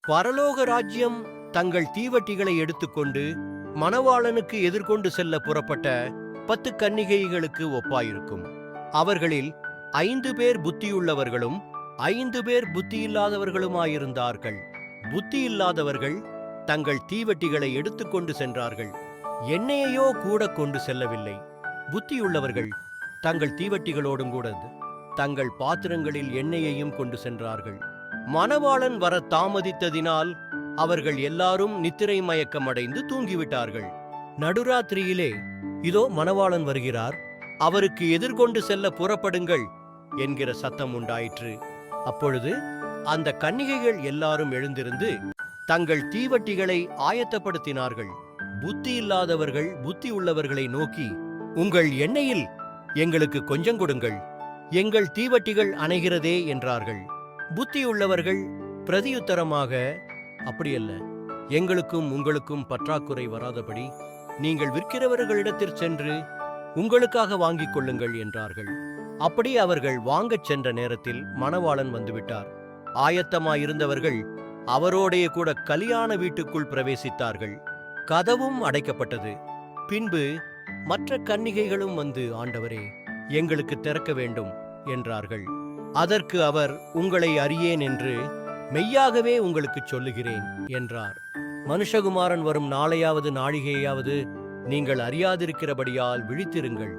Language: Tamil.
பரலோக ராஜ்யம் தங்கள் தீவட்டிகளை எடுத்துக்கொண்டு மணவாளனுக்கு எதிர்கொண்டு செல்ல புறப்பட்ட 10 கன்னிகைகளுக்கு ஒப்பாயிருக்கும். அவர்களில் 5 பேர் புத்தியுள்ளவர்களும் 5 பேர் புத்தியில்லாதவர்களுமாயிருந்தார்கள். புத்தியில்லாதவர்கள் தங்கள் தீவட்டிகளை எடுத்துக்கொண்டு சென்றார்கள், எண்ணெயையோ கூட கொண்டு செல்லவில்லை. புத்தியுள்ளவர்கள் தங்கள் தீவட்டிகளோடும் கூட தங்கள் பாத்திரங்களில் எண்ணெயையும் கொண்டு சென்றார்கள். மணவாளன் வர தாமதித்ததினால் அவர்கள் எல்லாரும் நித்திரை மயக்கமடைந்து தூங்கிவிட்டார்கள். நடுராத்திரியிலே, இதோ மணவாளன் வருகிறார், அவருக்கு எதிர்கொண்டு செல்ல புறப்படுங்கள் என்கிற சத்தம் உண்டாயிற்று. அப்பொழுது அந்த கன்னிகைகள் எல்லாரும் எழுந்திருந்து தங்கள் தீவட்டிகளை ஆயத்தப்படுத்தினார்கள். புத்தி இல்லாதவர்கள் புத்தி உள்ளவர்களை நோக்கி, உங்கள் எண்ணெயில் எங்களுக்கு கொஞ்சம் கொடுங்கள், எங்கள் தீவட்டிகள் அணைகிறதே என்றார்கள். புத்தியுள்ளவர்கள் பிரதியுத்தரமாக, அப்படியல்ல, எங்களுக்கும் உங்களுக்கும் பற்றாக்குறை வராதபடி நீங்கள் விற்கிறவர்களிடத்திற் சென்று உங்களுக்காக வாங்கிக் கொள்ளுங்கள் என்றார்கள். அப்படி அவர்கள் வாங்கச் சென்ற நேரத்தில் மணவாளன் வந்துவிட்டார். ஆயத்தமாயிருந்தவர்கள் அவரோடைய கூட கலியாண வீட்டுக்குள் பிரவேசித்தார்கள். கதவும் அடைக்கப்பட்டது. பின்பு மற்ற கன்னிகைகளும் வந்து, ஆண்டவரே, எங்களுக்கு திறக்க வேண்டும் என்றார்கள். அதற்கு அவர், உங்களை அறியேன் என்று மெய்யாகவே உங்களுக்குச் சொல்லுகிறேன் என்றார். மனுஷகுமாரன் வரும் நாளையாவது நாழிகையாவது நீங்கள் அறியாதிருக்கிறபடியால் விழித்திருங்கள்.